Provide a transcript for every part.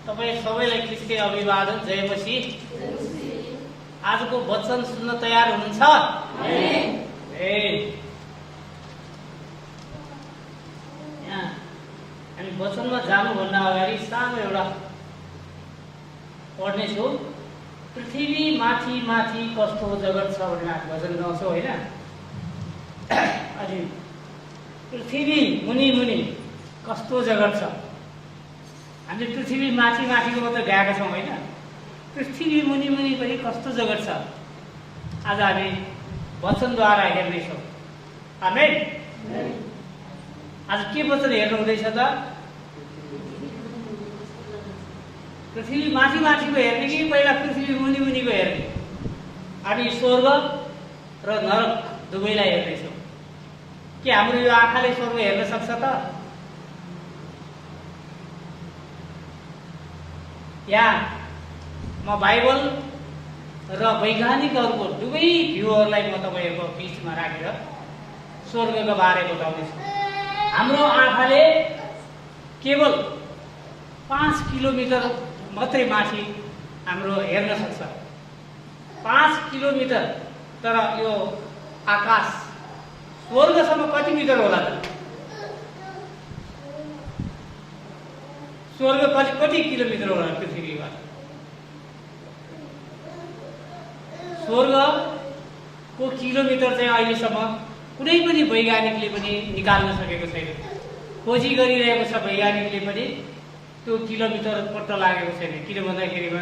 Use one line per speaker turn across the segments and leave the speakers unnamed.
तपाईँ सबैलाई ख्रिस्टी अभिवादन, जय मसीह। आजको वचन सुन्न तयार हुनुहुन्छ? यहाँ हामी वचनमा जानुभन्दा अगाडि सानो एउटा पढ्नेछु। पृथ्वी माथि माथि कस्तो जगत छ भनेर हामी भजन गाउँछौँ होइन? अनि पृथ्वी मुनि मुनि कस्तो जगत छ। हामीले पृथ्वी माथि माथिको मात्र गएका छौँ होइन? पृथ्वी मुनि मुनि पनि कस्तो जगत छ आज हामी वचनद्वारा हेर्नेछौँ। आमेन। आज के वचन हेर्नु हुँदैछ त? पृथ्वी माथि माथिको हेर्ने कि पहिला पृथ्वी मुनि मुनिको हेर्ने? हामी स्वर्ग र नरक दुवैलाई हेर्नेछौँ। के हाम्रो यो आँखाले स्वर्ग हेर्न सक्छ त? यहाँ म बाइबल र वैज्ञानिकहरूको दुवै भ्यूहरूलाई म तपाईँहरूको बिचमा राखेर स्वर्गको बारे बताउँदैछु। हाम्रो आँखाले केवल 5 किलोमिटर मात्रै माथि हाम्रो हेर्न सक्छ। 5 किलोमिटर। तर यो आकाश स्वर्गसम्म कति मिटर होला त? स्वर्ग कति किलोमिटर होला पृथ्वीबाट? स्वर्गको किलोमिटर चाहिँ अहिलेसम्म कुनै पनि वैज्ञानिकले पनि निकाल्न सकेको छैन। खोजी गरिरहेको छ वैज्ञानिकले पनि, त्यो किलोमिटर पत्ता लागेको छैन। किन भन्दाखेरिमा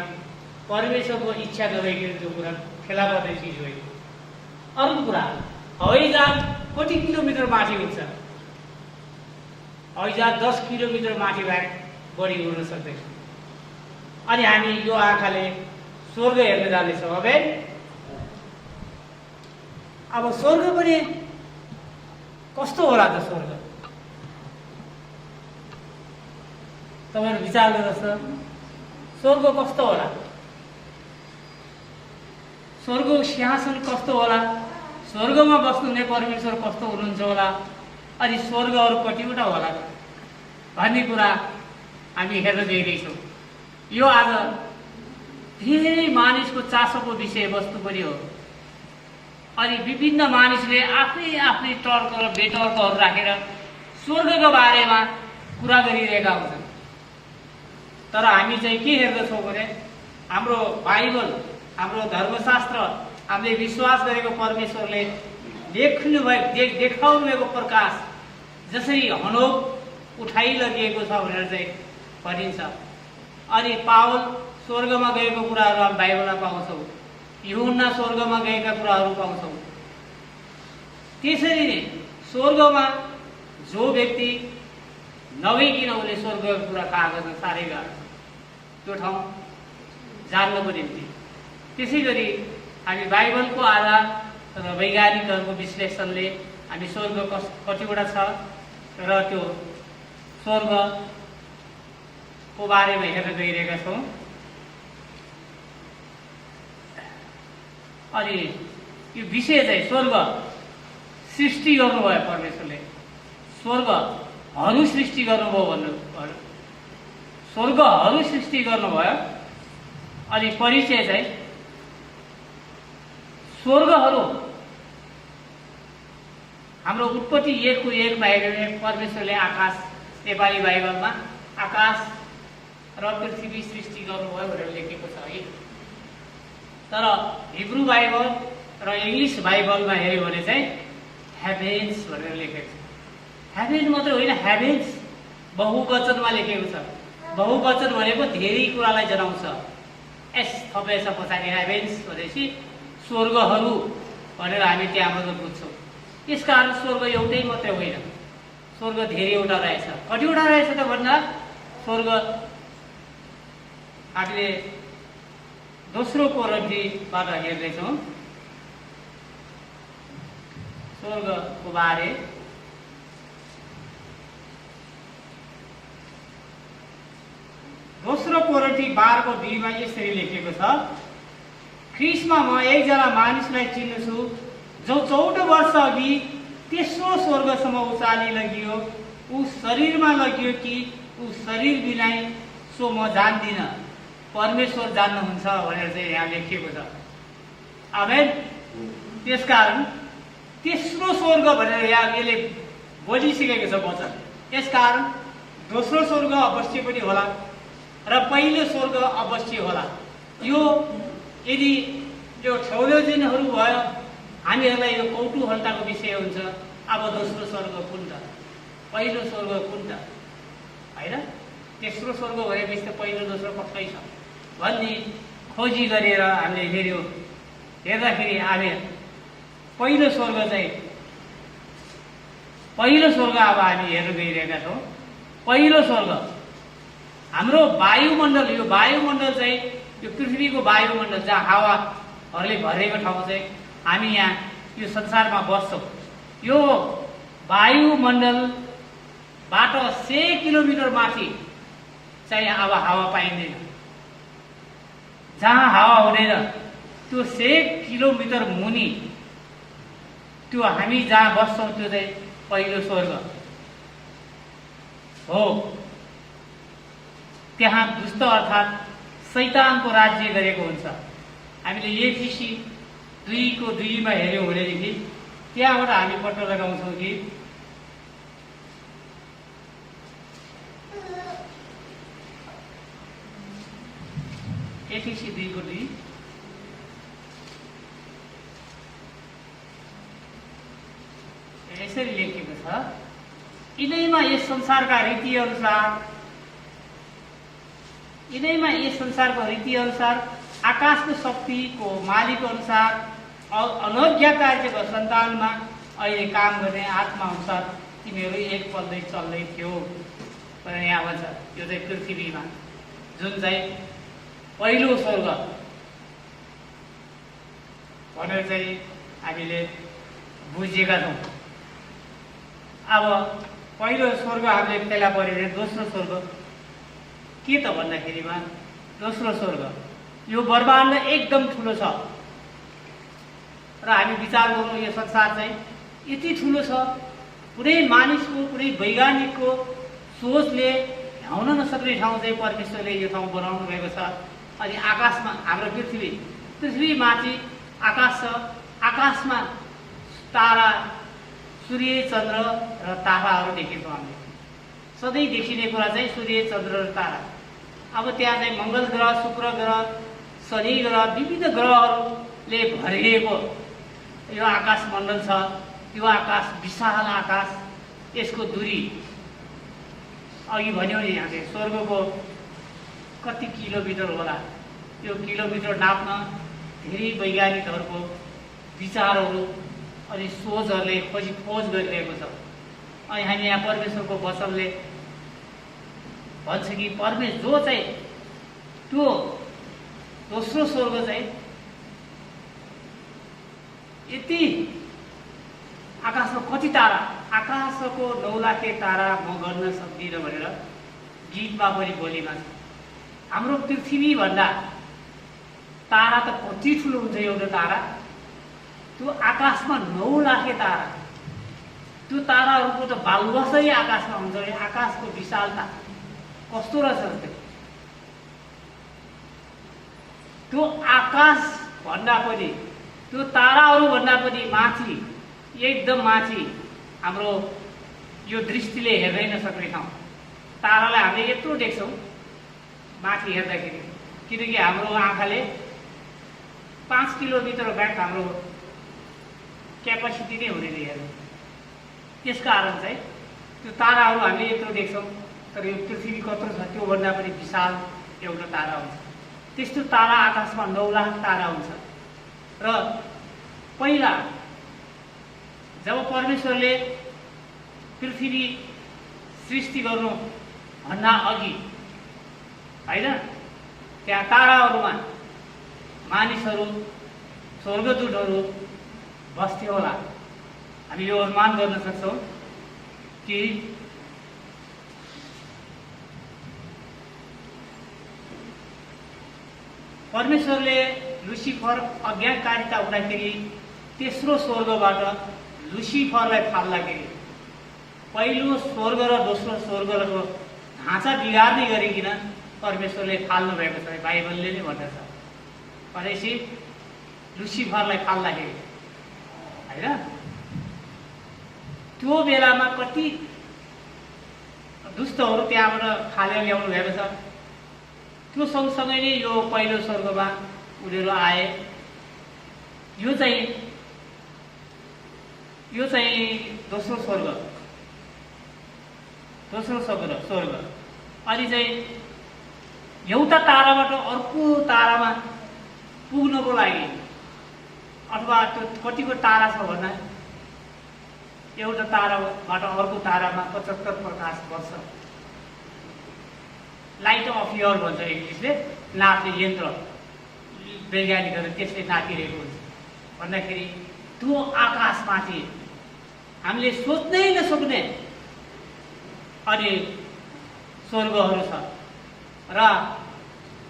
परमेश्वरको इच्छा नभइकन त्यो कुरा फेला पर्ने चिज होइन। अर्को कुरा, हवाईजहाज कति किलोमिटर माथि हुन्छ? हवाईजहाज 10 किलोमिटर माथि बाहेक बढी उड्न सक्दैन। अनि हामी यो आँखाले स्वर्ग हेर्न जाँदैछौँ। अब स्वर्ग पनि कस्तो होला त? स्वर्ग तपाईँहरू विचार गर्नुहोस् त। स्वर्ग कस्तो होला? स्वर्गको सिंहासन कस्तो होला? स्वर्गमा बस्नुहुने परमेश्वर कस्तो हुनुहुन्छ होला? अनि स्वर्गहरू कतिवटा होला भन्ने कुरा हामी हेर्न गइरहेछौँ। यो आज धेरै मानिसको चासोको विषयवस्तु पनि हो। अनि विभिन्न मानिसले आफ्नै आफ्नै तर्क र बेतर्कहरू राखेर स्वर्गको बारेमा कुरा गरिरहेका हुन्छन्। तर हामी चाहिँ के हेर्दछौँ भने हाम्रो बाइबल, हाम्रो धर्मशास्त्र, हामीले विश्वास गरेको परमेश्वरले देखाउनु भएको प्रकाश जसरी हनोक उठाइलगिएको छ भनेर चाहिँ भनिन्छ। अनि पावल स्वर्गमा गएको कुराहरू हामी बाइबलमा पाउँछौँ। यूहन्ना स्वर्गमा गएका कुराहरू पाउँछौँ। त्यसरी नै स्वर्गमा जो व्यक्ति नगइकन उसले स्वर्गको कुरा थाहा गर्न साह्रै गाह्रो छ त्यो ठाउँ जान्नको निम्ति। त्यसै गरी हामी बाइबलको आधार र वैज्ञानिकहरूको विश्लेषणले हामी स्वर्ग कतिवटा छ र त्यो स्वर्गको बारेमा हेर्न गइरहेका छौँ। अनि यो विषय चाहिँ स्वर्ग सृष्टि गर्नुभयो परमेश्वरले। स्वर्गहरू सृष्टि गर्नुभयो भन्नु, स्वर्गहरू सृष्टि गर्नुभयो। अनि परिचय चाहिँ स्वर्गहरू हाम्रो उत्पत्ति 1:1 हेर्ने परमेश्वरले आकाश, नेपाली बाइबलमा आकाश र पृथ्वी सृष्टि गर्नुभयो भनेर लेखेको छ है। तर हिब्रू बाइबल र इङ्ग्लिस बाइबलमा हेऱ्यो भने चाहिँ हेभेन्स भनेर लेखेको छ। हेभेन मात्रै होइन, हेभेन्स बहुवचनमा लेखेको छ। बहुवचन भनेको धेरै कुरालाई जनाउँछ। एस थपेछ पछाडि हेभेन्स भनेपछि स्वर्गहरू भनेर हामी त्यहाँबाट बुझ्छौँ। यसकारण स्वर्ग एउटै मात्रै होइन, स्वर्ग धेरैवटा रहेछ। कतिवटा रहेछ त भन्दा स्वर्ग हामीले दोस्रो कोरिन्थीबाट हेर्दैछौँ स्वर्गको बारे। दोस्रो कोरिन्थी 12:2 यसरी लेखेको छ, ख्रिस्टमा म एकजना मानिसलाई चिन्छु जो 14 वर्ष अघि तेस्रो स्वर्गसम्म उचाली लगियो। ऊ शरीरमा लगियो कि ऊ शरीर बिना सो म जान्दिनँ, परमेश्वर जान्नुहुन्छ भनेर चाहिँ यहाँ लेखिएको छ। आमेन। त्यसकारण तेस्रो स्वर्ग भनेर यहाँ यसले बोलिसकेको छ वचन। यसकारण दोस्रो स्वर्ग अवश्य पनि होला र पहिलो स्वर्ग अवश्य होला। यो यदि यो थ्योलोजियनहरू भयो हामीहरूलाई यो कौतूहलताको विषय हुन्छ। अब दोस्रो स्वर्ग कुन त, पहिलो स्वर्ग कुन त, होइन? तेस्रो स्वर्ग भएपछि त पहिलो दोस्रो पक्कै छ भन्ने खोजी गरेर हामीले हेर्दाखेरि हामी पहिलो स्वर्ग अब हामी हेर्न गइरहेका छौँ। पहिलो स्वर्ग हाम्रो वायुमण्डल, यो वायुमण्डल चाहिँ यो पृथ्वीको वायुमण्डल जहाँ हावाहरूले भरेको ठाउँ चाहिँ हामी यहाँ यो संसारमा बस्छौँ। यो वायुमण्डलबाट 100 किलोमिटर माथि चाहिँ अब हावा पाइँदैन। जहाँ हावा हुँदैन त्यो 100 किलोमिटर मुनि त्यो हामी जहाँ बस्छौँ त्यो चाहिँ पहिलो स्वर्ग हो। त्यहाँ दुष्ट अर्थात् शैतानको राज्य गरेको हुन्छ। हामीले एफिसी 2:2 हेऱ्यौँ भनेदेखि त्यहाँबाट हामी पत्तो लगाउँछौँ कि एफिसी 2:2 यसरी लेखिएको छ, यिनैमा यस संसारको रीति अनुसार आकाशको शक्तिको मालिक अनुसार अनज्ञाकार्यको सन्तानमा अहिले काम गर्ने आत्मा अनुसार तिमीहरू एक पल्दै चल्दै थियो भनेर यहाँ भन्छ। यो चाहिँ पृथ्वीमा जुन चाहिँ पहिलो स्वर्ग भनेर चाहिँ हामीले बुझेका छौँ। अब पहिलो स्वर्ग हामीले फेला पऱ्यो भने दोस्रो स्वर्ग के त भन्दाखेरिमा दोस्रो स्वर्ग यो ब्रह्माण्ड एकदम ठुलो छ र हामी विचार गर्नु यो संसार चाहिँ यति ठुलो छ, कुनै मानिसको कुनै वैज्ञानिकको सोचले भ्याउन नसक्ने ठाउँ चाहिँ परमेश्वरले यो ठाउँ बनाउनु भएको छ। अनि आकाशमा हाम्रो पृथ्वीमाथि आकाश छ, आकाशमा तारा, सूर्य, चन्द्र र ताराहरू देखेछौँ हामीले। सधैँ देखिने कुरा चाहिँ सूर्य, चन्द्र र तारा। अब त्यहाँ चाहिँ मङ्गल ग्रह, शुक्र ग्रह, शनि ग्रह, विविध ग्रहहरूले भरिएको यो आकाश मण्डल छ। यो आकाश विशाल आकाश, यसको दूरी अघि भन्यो नि हामीले स्वर्गको कति किलोमिटर होला। यो किलोमिटर नाप्न धेरै वैज्ञानिकहरूको विचारहरू अनि सोचहरूले खोज गरिरहेको छ। अनि हामी यहाँ परमेश्वरको वचनले भन्छ कि जो चाहिँ त्यो दोस्रो स्वर्ग चाहिँ यति आकाशमा कति तारा, आकाशको 9 लाखे तारा म गर्न सक्दिनँ भनेर गीतमा पनि बोलीमा छ। हाम्रो पृथ्वी भन्दा तारा त कति ठुलो हुन्छ एउटा तारा, त्यो आकाशमा 9 लाखे तारा, त्यो ताराहरूको त बालुवासै आकाशमा हुन्छ। आकाशको विशालता कस्तो रहेछ त्यो आकाश भन्दा पनि त्यो ताराहरू भन्दा पनि माथि, एकदम माथि हाम्रो यो दृष्टिले हेर्नै नसक्ने ठाउँ। तारालाई हामीले यत्रो देख्छौँ माथि हेर्दाखेरि, किनकि हाम्रो आँखाले 5 किलोमिटर ब्याक हाम्रो क्यापासिटी नै हुँदैन हेर्नु। त्यसकारण चाहिँ त्यो ताराहरू हामीले यत्रो देख्छौँ, तर यो पृथ्वी कत्रो छ त्योभन्दा पनि विशाल एउटा तारा हुन्छ। त्यस्तो तारा आकाशमा 9 लाख तारा हुन्छ। र पहिला जब परमेश्वरले पृथ्वी सृष्टि गर्नुभन्दा अघि होइन, त्यहाँ ताराहरूमा मानिसहरू, स्वर्गदूतहरू बस्थे होला। हामी यो अनुमान गर्न सक्छौँ कि परमेश्वरले लुसिफर अज्ञाकारिता हुँदाखेरि तेस्रो स्वर्गबाट लुसिफरलाई फाल्दाखेरि पहिलो स्वर्ग र दोस्रो स्वर्गको ढाँचा बिगार्दै गरिकन परमेश्वरले फाल्नु भएको छ, बाइबलले नै भन्दछ। भनेपछि लुसिफरलाई फाल्दाखेरि होइन, त्यो बेलामा कति दुष्टहरू त्यहाँबाट फालेर ल्याउनु भएको छ। त्यो सँगसँगै नै यो पहिलो स्वर्गमा उनीहरू आए। यो चाहिँ दोस्रो स्वर्ग अनि चाहिँ एउटा ताराबाट अर्को तारामा पुग्नको लागि, अथवा त्यो कतिको तारा छ भन्दा एउटा ताराबाट अर्को तारामा 75 प्रकाश वर्ष, लाइट अफ इयर भन्छ इङ्ग्लिसले, नाप्ने यन्त्र वैज्ञानिकहरू त्यसले नापिरहेको हुन्छ। भन्दाखेरि त्यो आकाशमाथि हामीले सोच्नै नसक्ने अनि स्वर्गहरू छ। र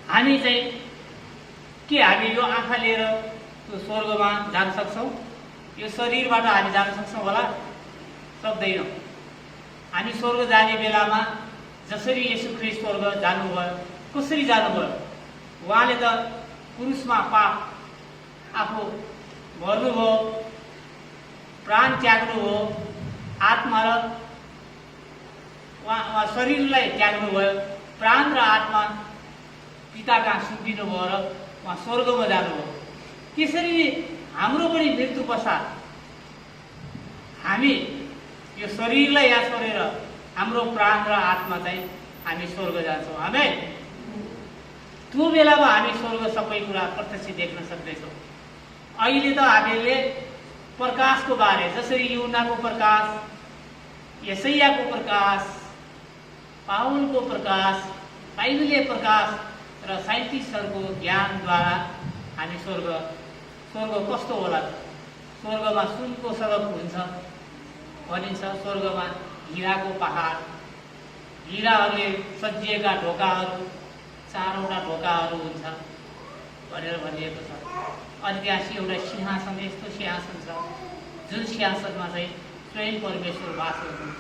हामी चाहिँ के हामी यो आँखा लिएर त्यो स्वर्गमा जान सक्छौँ? यो शरीरबाट हामी जान सक्छौँ होला? सक्दैनौँ। हामी स्वर्ग जाने बेलामा जसरी येशू ख्रीष्ट स्वर्ग जानुभयो, कसरी जानुभयो? उहाँले त क्रुसमा पाप आफू मर्नुभयो, प्राण त्याग्नुभयो, आत्मा र उहाँ शरीरलाई त्याग्नुभयो, प्राण र आत्मा पिता कहाँ सुम्पिनुभयो र उहाँ स्वर्गमा जानुभयो। त्यसरी हाम्रो पनि मृत्यु पश्चात हामी यो शरीरलाई याद गरेर हाम्रो प्राण र आत्मा चाहिँ हामी स्वर्ग जान्छौँ। आमेन। त्यो बेलामा हामी स्वर्ग सबै कुरा प्रत्यक्ष देख्न सक्दैछौँ। अहिले त हामीले प्रकाशको बारे, जसरी युहन्नाको प्रकाश, यशायाको प्रकाश, पाउलको प्रकाश, बाइबलीय प्रकाश र साइन्टिस्टहरूको ज्ञानद्वारा हामी स्वर्ग कस्तो होला? स्वर्गमा सुनको सडक हुन्छ भनिन्छ, स्वर्गमा हिराको पहाड, हिराहरूले सजिएका ढोकाहरू, 4वटा ढोकाहरू हुन्छ भनेर भनिएको छ। अनि त्यहाँ एउटा सिंहासन, यस्तो सिंहासन छ जुन सिंहासनमा चाहिँ स्वयं परमेश्वर वास गर्नुहुन्छ।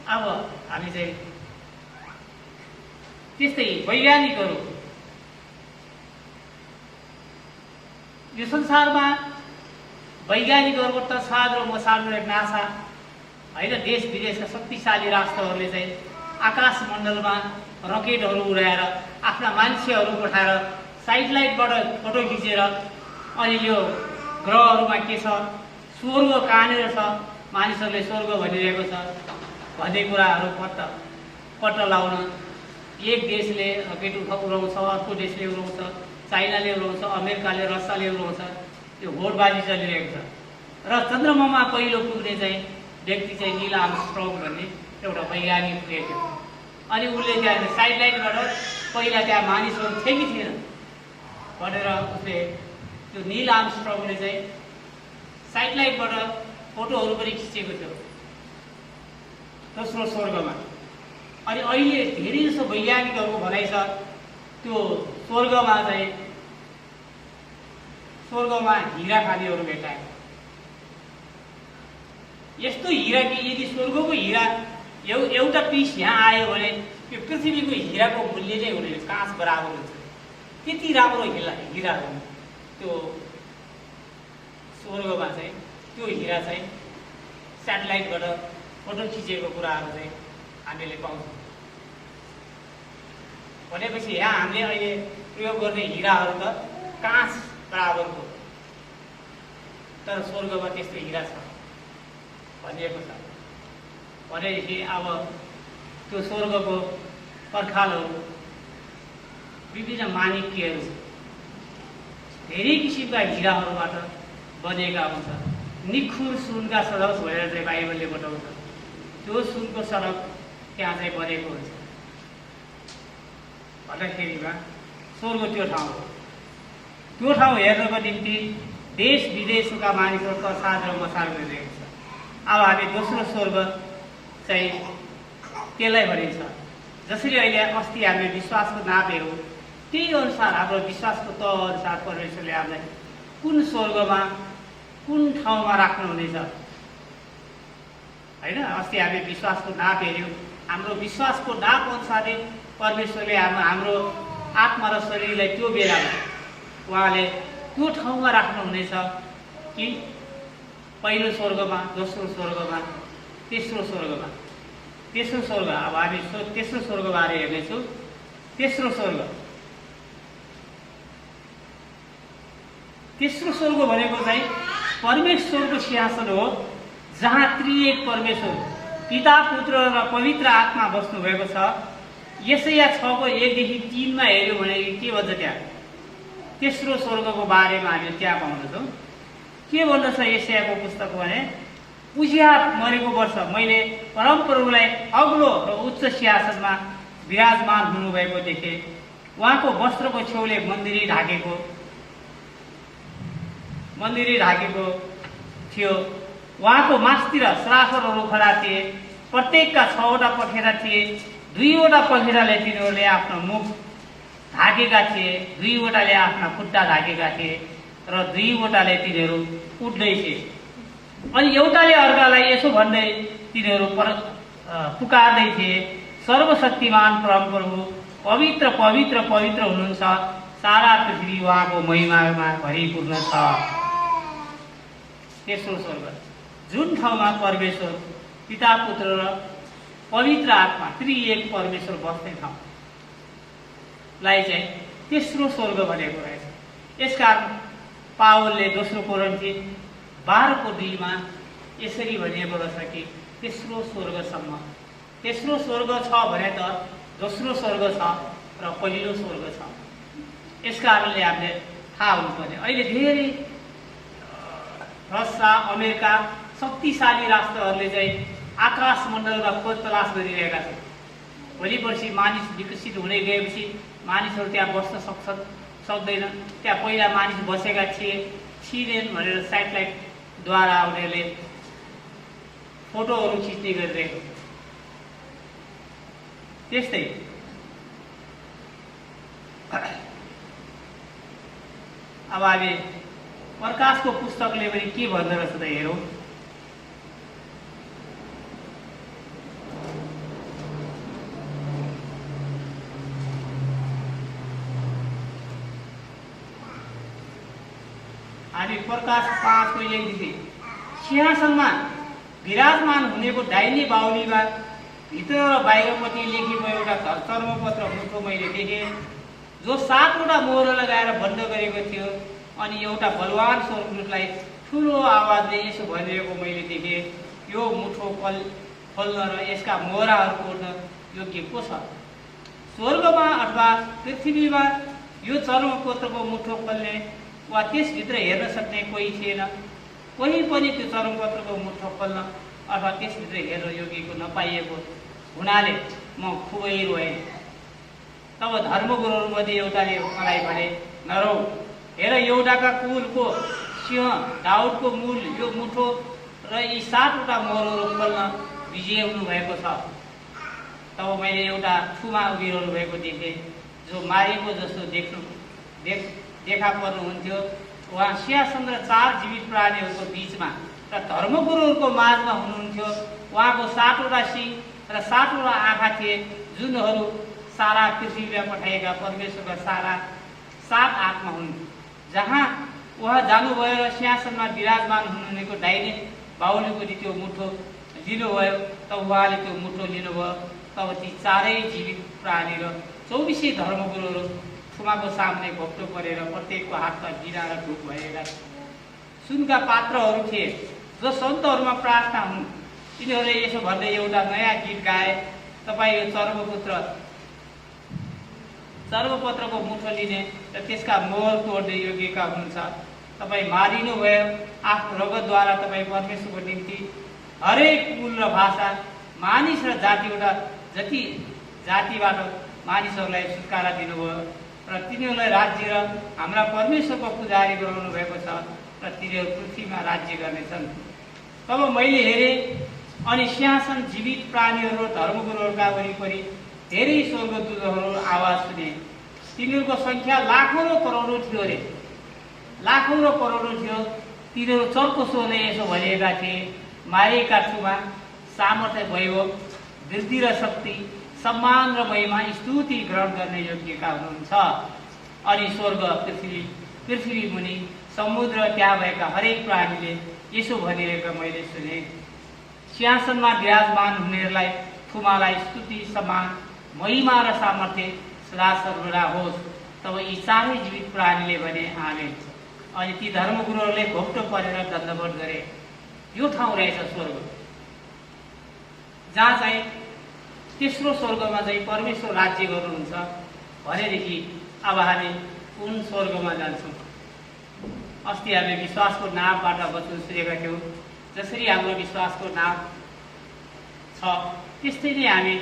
अब हामी चाहिँ त्यस्तै वैज्ञानिकहरू यो संसारमा वैज्ञानिकहरूको तसाद र मसाद र नासा होइन, देश विदेशका शक्तिशाली राष्ट्रहरूले चाहिँ आकाशमण्डलमा रकेटहरू उडाएर आफ्ना मान्छेहरू पठाएर साइटलाइटबाट फोटो खिचेर अनि यो ग्रहहरूमा के छ, स्वर्ग कहाँनिर छ, मानिसहरूले स्वर्ग भनिरहेको छ भन्ने कुराहरू पत्ता लगाउन एक देशले रकेट उडाउँछ, अर्को देशले उडाउँछ, चाइनाले उडाउँछ, अमेरिकाले, रसियाले उडाउँछ। यो होडबाजी चलिरहेको छ। र चन्द्रमामा पहिलो पुग्ने चाहिँ व्यक्ति चाहिँ नील आर्मस्ट्रङ भन्ने एउटा वैज्ञानिक पुगेको थियो। अनि उसले त्यहाँ साइडलाइटबाट पहिला त्यहाँ मानिसहरू थिए कि थिएन भनेर उसले त्यो नील आर्मस्ट्रङले चाहिँ साइडलाइटबाट फोटोहरू पनि खिचेको थियो दोस्रो स्वर्गमा। अनि अहिले धेरै जसो वैज्ञानिकहरूको भनाइ छ त्यो स्वर्गमा हिरा खानेहरू भेटाए। यस्तो हिरा कि यदि स्वर्गको हिरा एउटा पिस यहाँ आयो भने यो पृथ्वीको हिराको मूल्य नै हुने, काँच बराबर हुन्छ। त्यति राम्रो हिरा हो त्यो स्वर्गमा चाहिँ। त्यो हिरा चाहिँ स्याटेलाइटबाट फोटो खिचेको कुराहरू चाहिँ हामीले पाउँछौँ। भनेपछि यहाँ हामीले अहिले प्रयोग गर्ने हिराहरू त काँच बराबरको, तर स्वर्गमा त्यस्तो हिरा छ भनिएको छ। भनेदेखि अब त्यो स्वर्गको पर्खालहरू, विभिन्न माणिक्यहरू, धेरै किसिमका हिराहरूबाट बनेका हुन्छ। निखुर सुनका सडक भनेर चाहिँ बाइबलले बताउँछ। त्यो सुनको सडक त्यहाँ चाहिँ बनेको हुन्छ भन्दाखेरिमा स्वर्ग त्यो ठाउँ हो। त्यो ठाउँ हेर्नको निम्ति देश विदेशका मानिसहरू तसाद र मसाद गरिरहेको छ। अब हामी दोस्रो स्वर्ग चाहिँ त्यसलाई भनिन्छ। जसरी अहिले अस्ति हामीले विश्वासको नाप हेऱ्यौँ, त्यही अनुसार हाम्रो विश्वासको तह अनुसार परमेश्वरले हामीलाई कुन स्वर्गमा कुन ठाउँमा राख्नुहुनेछ होइन। अस्ति हामीले विश्वासको नाप हेऱ्यौँ, हाम्रो विश्वासको नाप अनुसारले परमेश्वरले हाम्रो आत्मा र शरीरलाई त्यो बेलामा उहाँले त्यो ठाउँमा राख्नुहुनेछ कि पहिलो स्वर्गमा, दोस्रो स्वर्गमा, तेस्रो स्वर्गमा। तेस्रो स्वर्ग, अब हामी तेस्रो स्वर्गबारे हेर्नेछौँ। तेस्रो स्वर्ग, तेस्रो स्वर्ग भनेको चाहिँ परमेश्वरको सिंहासन हो, जहाँ त्रिएक परमेश्वर पिता, पुत्र र पवित्र आत्मा बस्नु भएको छ। यसैया 6:1-3 हेऱ्यो भने के भन्छ त्यहाँ? तेस्रो स्वर्गको बारेमा हामी त्यहाँ पाउँदछौँ। के भन्दछ यसैयाको पुस्तक भने, उजिया मरेको वर्ष मैले परमप्रभुलाई अग्लो र उच्च सिंहासनमा विराजमान हुनुभएको देखेँ। उहाँको वस्त्रको छेउले मन्दिरै ढाकेको थियो। उहाँको मास्तिर श्राफरहरू खडा थिए। प्रत्येकका 6वटा पखेटा थिए। 2वटा पखेटाले तिनीहरूले आफ्नो मुख ढाकेका थिए, 2वटाले आफ्ना खुट्टा ढाकेका थिए र 2वटाले तिनीहरू उड्दै थिए। अनि एउटाले अर्कालाई यसो भन्दै तिनीहरू पुकार्दै थिए, सर्वशक्तिमान परमप्रभु, पवित्र पवित्र पवित्र हुनुहुन्छ, सारा पृथ्वी उहाँको महिमामा भरिपूर्ण छ। तेस्रो स्वर्ग, जुन ठाउँमा परमेश्वर पिता, पुत्र र पवित्र आत्मा त्रिएक परमेश्वर बस्ने ठाउँलाई चाहिँ तेस्रो स्वर्ग भनेको रहेछ। यसकारण पावलले दोस्रो कोरिन्थी 12:2 यसरी भनिएको रहेछ कि तेस्रो स्वर्गसम्म। तेस्रो स्वर्ग छ भने त दोस्रो स्वर्ग छ र पहिलो स्वर्ग छ। यसकारणले हामीले थाहा हुनुपर्ने, अहिले धेरै रसिया, अमेरिका शक्तिशाली राष्ट्रहरूले चाहिँ आकाश मण्डलमा खोज तलास गरिरहेका छन्। भोलि पर्सि मानिस विकसित हुँदै गएपछि मानिसहरू त्यहाँ बस्न सक्दैन। त्यहाँ पहिला मानिस बसेका थिएन भनेर सेटेलाइटद्वारा उनीहरूले फोटोहरू खिच्ने गरिरहेको। त्यस्तै अब हामी प्रकाशको पुस्तकले पनि के भन्दो रहेछ त हेरौँ। हामी प्रकाश 5:1 सिंहासनमा विराजमान हुनेको दाहिने बाहुलीमा भित्र र बाहिरपट्टि लेखेको एउटा चर्मपत्र मुठो मैले देखेँ, जो 7वटा मोहर लगाएर बन्द गरेको थियो। अनि एउटा बलवान स्वर्गदूतलाई ठुलो आवाजले यसो भनिरहेको मैले देखेँ, यो मुठो खोल्न र यसका मोहराहरू तोड्न योग्य को छ? स्वर्गमा अथवा पृथ्वीमा यो चर्मपत्रको मुठो खोल्ने वा त्यसभित्र हेर्न सक्ने कोही थिएन। कोही पनि त्यो चर्मपत्रको मुठो खोल्न अथवा त्यसभित्र हेर्न योग्यको नपाइएको हुनाले म खुबै रोएँ। तब धर्मगुरुहरूमध्ये एउटाले मलाई भने, नरौ, हेर, एउटाका कुलको सिंह दाउदको मूल यो मुठो र यी 7वटा मोहरहरू खोल्न विजय हुनुभएको छ। तब मैले एउटा छुमा उभिरहनु भएको देखेँ, जो मारेको जस्तो देखा पर्नुहुन्थ्यो। उहाँ सिंहासन र 4 जीवित प्राणीहरूको बिचमा र धर्मगुरुहरूको माझमा हुनुहुन्थ्यो। उहाँको 7वटा सिंह र 7वटा आँखा थिए, जुनहरू सारा पृथ्वीमा पठाएका परमेश्वरका सारा 7 आत्मा हुन्। जहाँ उहाँ जानुभयो र सिंहासनमा विराजमान हुनुहुनेको दाहिने बाहुलीको त्यो मुठो लिनुभयो, तब उहाँले त्यो मुठो लिनुभयो। तब ती 4 जीवित प्राणी र 24 धर्मगुरुहरू थुमाको सामने घोप्टो परेर प्रत्येकको हातमा वीणा र ढुक भएका सुनका पात्रहरू थिए, जो सन्तहरूमा प्रार्थना हुन्। तिनीहरूले यसो भन्दै एउटा नयाँ गीत गाए, तपाईँ यो चर्मपत्रको मुठो लिने र त्यसका मोहर तोड्ने योग्यका हुनुहुन्छ। तपाईँ मारिनुभयो, आफ्नो रगतद्वारा तपाईँ परमेश्वरको निम्ति हरेक कुल र भाषा, मानिस र जति जातिबाट मानिसहरूलाई छुटकारा दिनुभयो र तिनीहरूलाई राज्य र हाम्रा परमेश्वरको पुजारी गराउनु भएको छ र तिनीहरू पृथ्वीमा राज्य गर्नेछन्। तब मैले हेरेँ अनि सिंहासन, जीवित प्राणीहरू र धर्मगुरुहरूका वरिपरि धेरै स्वर्गदूतहरू आवाज सुने। तिनीहरूको सङ्ख्या लाखौँ र करोडौँ थियो अरे, लाखौँ र करोडौँ थियो। तिनीहरू चर्को स्वरले यसो भनिएका थिए, मारिएका छुमा सामर्थ्य, वैभव, वृद्धि र शक्ति, सम्मान र महिमा, स्तुति ग्रहण गर्ने योग्यका हुनुहुन्छ। अनि स्वर्ग, पृथ्वी मुनि, समुद्र, त्यहाँ भएका हरेक प्राणीले यसो भनिरहेको मैले सुने, सिंहासनमा विराजमान हुनेहरूलाई थुमालाई स्तुति, सम्मान, महिमा र सामर्थ्य सदा सर्वदा होस्। तब यी चारै जीवित प्राणीले भने आमेन। अनि ती धर्मगुरुहरूले घोप्टो परेर दण्डवत गरे। यो ठाउँ रहेछ स्वर्ग, जहाँ चाहिँ तेस्रो स्वर्गमा चाहिँ परमेश्वर राज्य गर्नुहुन्छ भनेदेखि अब हामी कुन स्वर्गमा जान्छौँ। अस्ति हामीले विश्वासको नावबाट वचन सुनेका थियौँ। जसरी हाम्रो विश्वासको नाव छ त्यस्तै नै हामी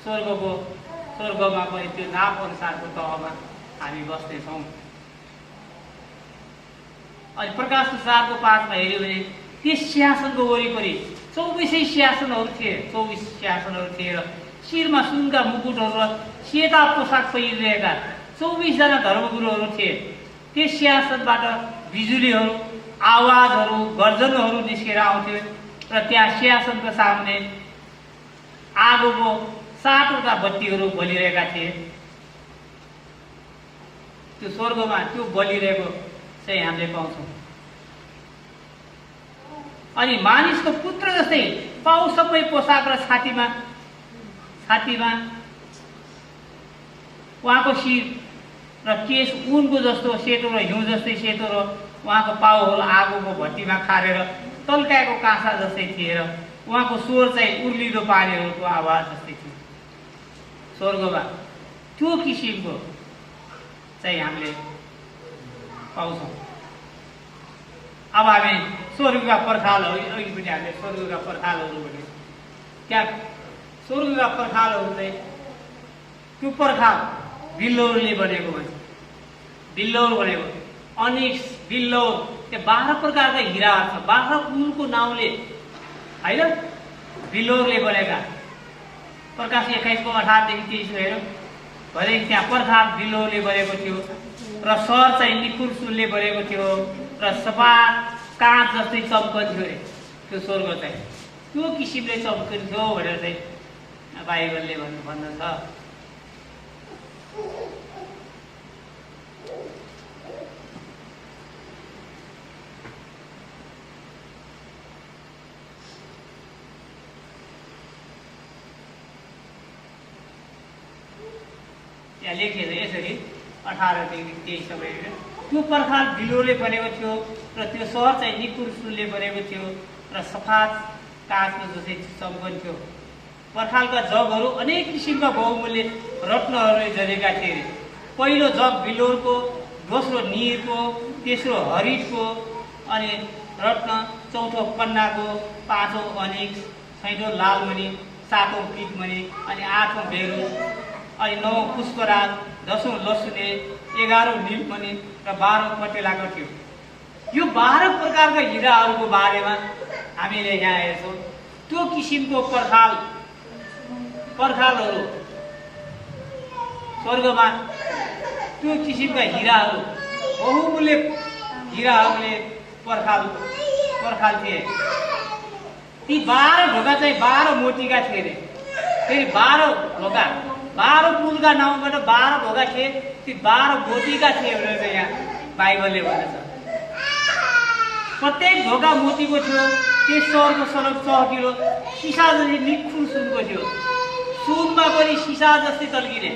स्वर्गमा पनि त्यो नाव अनुसारको तहमा हामी बस्नेछौँ। अनि प्रकाश पुस्तकको 5मा हेऱ्यो भने त्यस सिंहासनको वरिपरि 24 सिंहासनहरू थिए। 24 सिंहासनहरू थिए र शिरमा सुनका मुकुटहरू र सेता पोसाक पहिरिरहेका 24 जना धर्मगुरुहरू थिए। त्यस सिंहासनबाट बिजुलीहरू, आवाजहरू, गर्जनहरू निस्केर आउँथ्यो र त्यहाँ सिंहासनको सामने आगोको 7वटा बत्तीहरू बलिरहेका थिए। त्यो स्वर्गमा त्यो बलिरहेको चाहिँ हामीले पाउँछौँ। अनि मानिसको पुत्र जस्तै पाउ सबै पोसाक र छातीमा उहाँको शिर र केश ऊनको जस्तो सेतो र हिउँ जस्तै सेतो र उहाँको पाउहरू आगोको भट्टीमा खारेर तल्काएको काँसा जस्तै थिए र उहाँको स्वर चाहिँ उर्लिदो पानीहरूको आवाज जस्तै थियो। स्वर्गमा त्यो किसिमको चाहिँ हामीले पाउँछौँ। अब हामी स्वर्गका पर्खालहरू, अघिपट्टि हामीले स्वर्गका पर्खालहरू भन्यौँ। त्यहाँ स्वर्गका पर्खालहरू चाहिँ त्यो पर्खाल बिल्लौरले बनेको भन्छ। बिल्लौर भनेको अनिक्स, बिल्लौर, त्यो 12 प्रकारका हिराहरू छ। 12 कुलको नाउँले होइन बिल्लौरले बनेका। प्रकाश 21 को 18 देखि 23 हेरौँ भने त्यहाँ पर्खाल बिल्लौरले बनेको थियो र सहर चाहिँ निखुर सुनले बनेको थियो र सफा काँच जस्तै चम्कन्थ्यो अरे। त्यो स्वर्ग चाहिँ त्यो किसिमले चम्कन्थ्यो भनेर चाहिँ बाइबलले भन्दछ। त्यहाँ लेखिएको यसरी 18 देखि 23 सम्म त्यो पर्खाल बिल्लौरले बनेको थियो र त्यो सहर चाहिँ निखुर सुनले बनेको थियो र सफा काँचको जस्तै चम्कन्थ्यो। पर्खालका जगहरू अनेक किसिमका बहुमूल्य रत्नहरूले जलेका थिए। पहिलो जग बिल्लौरको, दोस्रो नीरको, तेस्रो हरितको अनि रत्न, चौथो पन्नाको, पाँचौँ अनिक्स, छैठौँ लालमणि, सातौँ पीतमणि अनि आठौँ बेरुज अनि 9औँ पुष्पराज, 10औँ लसुने, 11औँ नीलमणि र 12औँ पटेलाको थियो। यो 12 प्रकारका हिराहरूको बारेमा हामीले यहाँ हेर्छौँ। त्यो किसिमको पर्खालहरू स्वर्गमा त्यो किसिमका हिराहरू, बहुमूल्य हिराहरूले पर्खाल थिए। ती 12 ढोका चाहिँ 12 मोतीका थिए अरे। फेरि 12 ढोका, 12 पुलका नाउँबाट 12 ढोका थिए। ती 12 मोतीका थिए भनेर चाहिँ यहाँ बाइबलले भन्दछ। प्रत्येक ढोका मोतीको थियो। त्यस सहरको सडक चहकिलो सिसा जस्तै निखुर सुनको थियो। सुनमा पनि सिसा जस्तै तल्किने,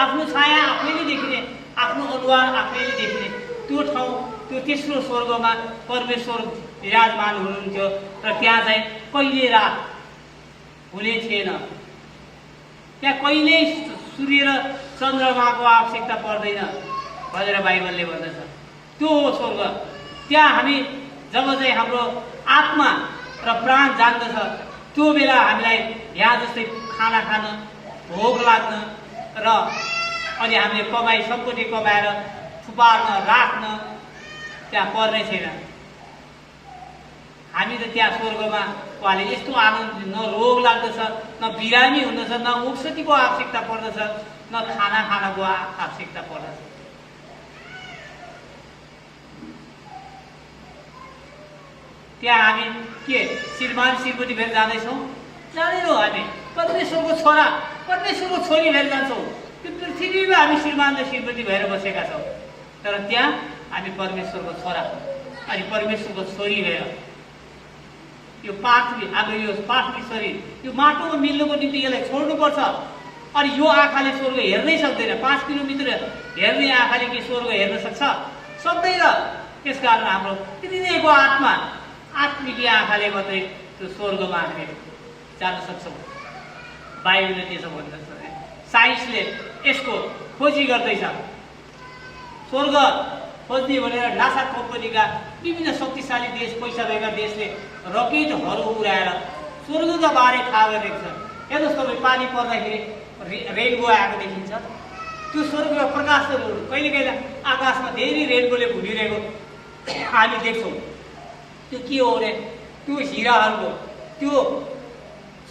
आफ्नो छाया आफैले देखिने, आफ्नो अनुहार आफैले देखिने त्यो ठाउँ, त्यो तेस्रो स्वर्गमा परमेश्वर विराजमान हुनुहुन्थ्यो र त्यहाँ चाहिँ कहिले रात हुने थिएन। त्यहाँ कहिल्यै सूर्य र चन्द्रमाको आवश्यकता पर्दैन भनेर बाइबलले भन्दछ। त्यो हो स्वर्ग। त्यहाँ हामी जब चाहिँ हाम्रो आत्मा र प्राण जान्दछ त्यो बेला हामीलाई यहाँ जस्तै खाना खान, भोग लाग्न र अनि हामीले कमाई सम्पत्ति कमाएर थुपार्न, राख्न त्यहाँ पर्ने छैन। हामी त त्यहाँ स्वर्गमा उहाँले यस्तो आनन्द, न रोग लाग्दछ, न बिरामी हुँदछ, न औषधिको आवश्यकता पर्दछ, न खाना खानको आवश्यकता पर्दछ। त्यहाँ हामी के श्रीमान श्रीमती फेरि जाँदैछौँ? जाँदैनौँ हामी। परमेश्वरको छोरा परमेश्वरको छोरी भएर जान्छौँ। त्यो पृथ्वीमा हामी श्रीमान र श्रीमती भएर बसेका छौँ, तर त्यहाँ हामी परमेश्वरको छोरा अनि परमेश्वरको छोरी भएर यो पार्थी हाम्रो यो पार्थी शरीर यो माटोमा मिल्नुको निम्ति यसलाई छोड्नुपर्छ। अनि यो आँखाले स्वर्ग हेर्नै सक्दैन। 5 किलोमिटर हेर्ने आँखाले के स्वर्ग हेर्न सक्छ? सक्दैन। त्यसकारण हाम्रो हृदयको आत्मा आत्मिक आँखाले मात्रै त्यो स्वर्गमा हामी जान सक्छौँ। बाइबलले त्यसो भन्दछ। साइन्सले यसको खोजी गर्दैछ। स्वर्ग खोज्ने भनेर नासा कम्पनीका विभिन्न शक्तिशाली देश पैसा भएका देशले रकेटहरू उडाएर स्वर्गका बारे थाहा गरेको छ। हेर्नुहोस् तपाईँ पानी पर्दाखेरि रेनबो आएको देखिन्छ। त्यो स्वर्गमा प्रकाशहरू कहिले कहिले आकाशमा धेरै रेनबोले भुलिरहेको हामी देख्छौँ। त्यो के हो भने त्यो हिराहरूको त्यो